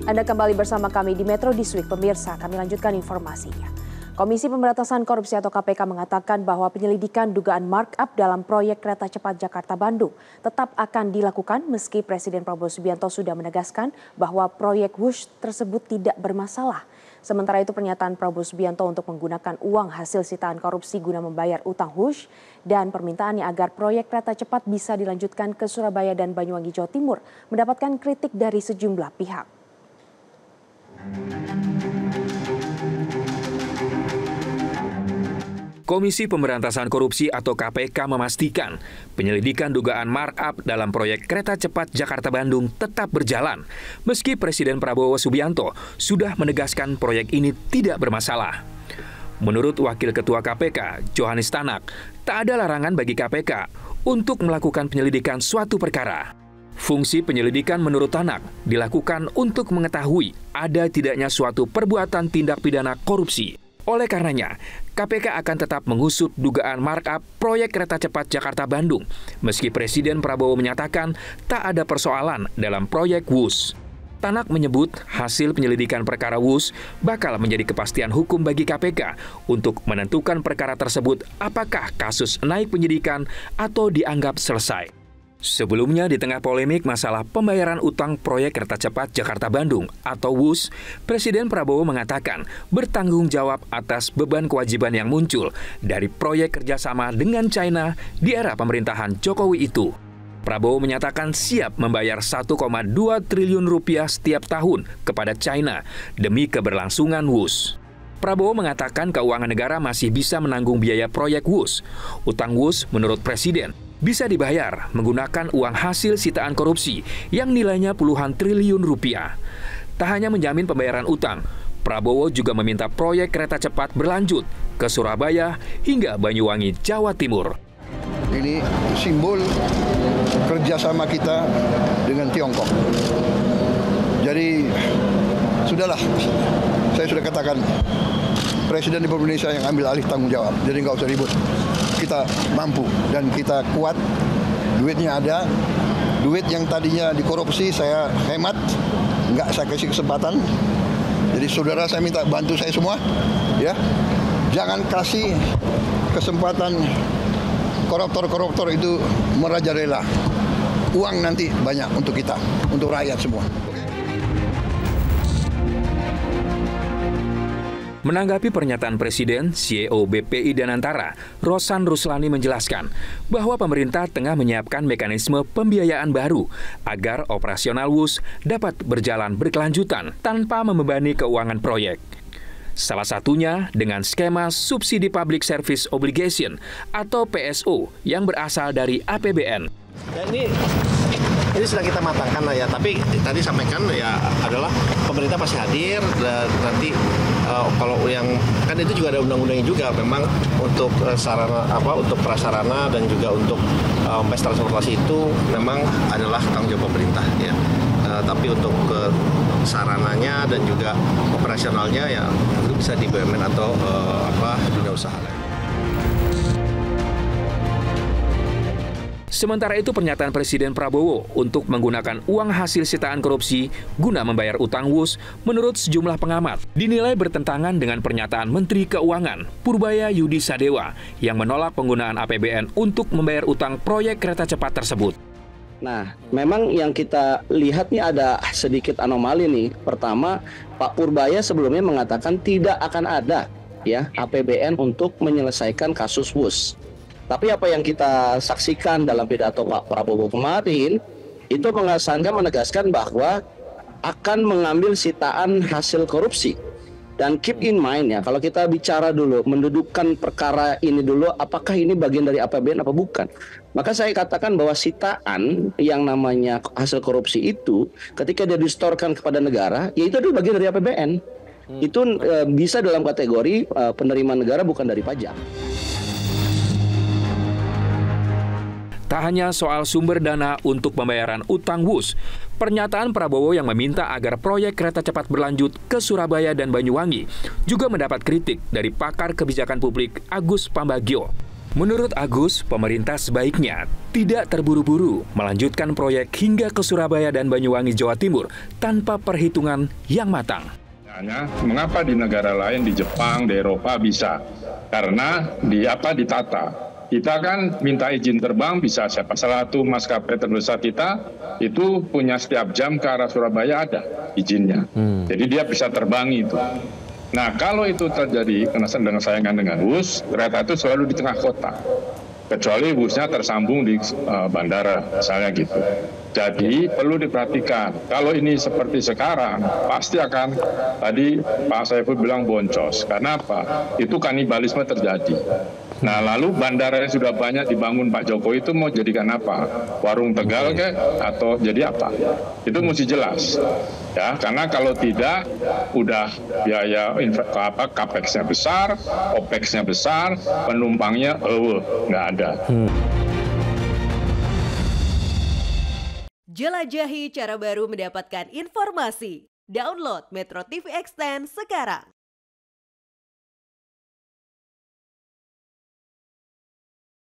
Anda kembali bersama kami di Metro This Week, pemirsa. Kami lanjutkan informasinya. Komisi Pemberantasan Korupsi atau KPK mengatakan bahwa penyelidikan dugaan markup dalam proyek kereta cepat Jakarta-Bandung tetap akan dilakukan meski Presiden Prabowo Subianto sudah menegaskan bahwa proyek WUS tersebut tidak bermasalah. Sementara itu pernyataan Prabowo Subianto untuk menggunakan uang hasil sitaan korupsi guna membayar utang WUS dan permintaannya agar proyek kereta cepat bisa dilanjutkan ke Surabaya dan Banyuwangi, Jawa Timur mendapatkan kritik dari sejumlah pihak. Komisi Pemberantasan Korupsi atau KPK memastikan penyelidikan dugaan markup dalam proyek kereta cepat Jakarta-Bandung tetap berjalan, meski Presiden Prabowo Subianto sudah menegaskan proyek ini tidak bermasalah. Menurut Wakil Ketua KPK, Johannes Tanak, tak ada larangan bagi KPK untuk melakukan penyelidikan suatu perkara. Fungsi penyelidikan menurut Tanak dilakukan untuk mengetahui ada tidaknya suatu perbuatan tindak pidana korupsi. Oleh karenanya, KPK akan tetap mengusut dugaan markup proyek kereta cepat Jakarta-Bandung, meski Presiden Prabowo menyatakan tak ada persoalan dalam proyek WUS. Tanak menyebut hasil penyelidikan perkara WUS bakal menjadi kepastian hukum bagi KPK untuk menentukan perkara tersebut apakah kasus naik penyidikan atau dianggap selesai. Sebelumnya, di tengah polemik masalah pembayaran utang proyek kereta cepat Jakarta-Bandung atau WUS, Presiden Prabowo mengatakan bertanggung jawab atas beban kewajiban yang muncul dari proyek kerjasama dengan China di era pemerintahan Jokowi itu. Prabowo menyatakan siap membayar 1,2 triliun rupiah setiap tahun kepada China demi keberlangsungan WUS. Prabowo mengatakan keuangan negara masih bisa menanggung biaya proyek WUS. Utang WUS menurut Presiden bisa dibayar menggunakan uang hasil sitaan korupsi yang nilainya puluhan triliun rupiah. Tak hanya menjamin pembayaran utang, Prabowo juga meminta proyek kereta cepat berlanjut ke Surabaya hingga Banyuwangi, Jawa Timur. Ini simbol kerjasama kita dengan Tiongkok. Jadi, sudahlah, saya sudah katakan, Presiden Republik Indonesia yang ambil alih tanggung jawab, jadi nggak usah ribut. Kita mampu dan kita kuat, duitnya ada, duit yang tadinya dikorupsi saya hemat, nggak saya kasih kesempatan. Jadi saudara saya minta bantu saya semua, ya, jangan kasih kesempatan koruptor-koruptor itu merajalela. Uang nanti banyak untuk kita, untuk rakyat semua. Menanggapi pernyataan Presiden, CEO BPI Danantara, Rosan Ruslani menjelaskan bahwa pemerintah tengah menyiapkan mekanisme pembiayaan baru agar operasional WUS dapat berjalan berkelanjutan tanpa membebani keuangan proyek. Salah satunya dengan skema Subsidi Public Service Obligation atau PSO yang berasal dari APBN. Ya, ini sudah kita matangkan lah ya, tapi tadi sampaikan ya adalah pemerintah masih hadir dan nanti kalau yang kan itu juga ada undang-undangnya juga memang untuk sarana untuk prasarana dan juga untuk pesta transportasi itu memang adalah tanggung jawab pemerintah ya. Tapi untuk sarananya dan juga operasionalnya ya itu bisa di BUMN atau dunia usaha. Sementara itu pernyataan Presiden Prabowo untuk menggunakan uang hasil sitaan korupsi guna membayar utang WUS menurut sejumlah pengamat dinilai bertentangan dengan pernyataan Menteri Keuangan Purbaya Yudi Sadewa yang menolak penggunaan APBN untuk membayar utang proyek kereta cepat tersebut. Nah, memang yang kita lihat nih ada sedikit anomali nih. Pertama, Pak Purbaya sebelumnya mengatakan tidak akan ada ya APBN untuk menyelesaikan kasus WUS. Tapi apa yang kita saksikan dalam pidato Pak Prabowo kemarin itu menegaskan bahwa akan mengambil sitaan hasil korupsi. Dan keep in mind ya, kalau kita bicara dulu, mendudukkan perkara ini dulu, apakah ini bagian dari APBN apa bukan? Maka saya katakan bahwa sitaan yang namanya hasil korupsi itu, ketika dia distorkan kepada negara, ya itu adalah bagian dari APBN. Itu bisa dalam kategori penerimaan negara bukan dari pajak. Tak hanya soal sumber dana untuk pembayaran utang WUS, pernyataan Prabowo yang meminta agar proyek kereta cepat berlanjut ke Surabaya dan Banyuwangi juga mendapat kritik dari pakar kebijakan publik Agus Pambagio. Menurut Agus, pemerintah sebaiknya tidak terburu-buru melanjutkan proyek hingga ke Surabaya dan Banyuwangi, Jawa Timur tanpa perhitungan yang matang. Mengapa di negara lain, di Jepang, di Eropa bisa? Karena ditata. Kita kan minta izin terbang bisa siapa salah satu maskapai terbesar kita itu punya setiap jam ke arah Surabaya ada izinnya. Jadi dia bisa terbang itu. Nah, kalau itu terjadi dengan saingan dengan bus, kereta itu selalu di tengah kota. Kecuali busnya tersambung di bandara, misalnya gitu. Jadi perlu diperhatikan, kalau ini seperti sekarang, pasti akan, tadi Pak Saiful bilang boncos. Karena apa? Itu kanibalisme terjadi. Nah, lalu bandara yang sudah banyak dibangun Pak Jokowi itu mau jadikan apa? Warung Tegal kek? Atau jadi apa? Itu mesti jelas. Ya, karena kalau tidak, udah biaya capex-nya besar, opex-nya besar, penumpangnya nggak ada. Jelajahi cara baru mendapatkan informasi. Download Metro TV Extend sekarang.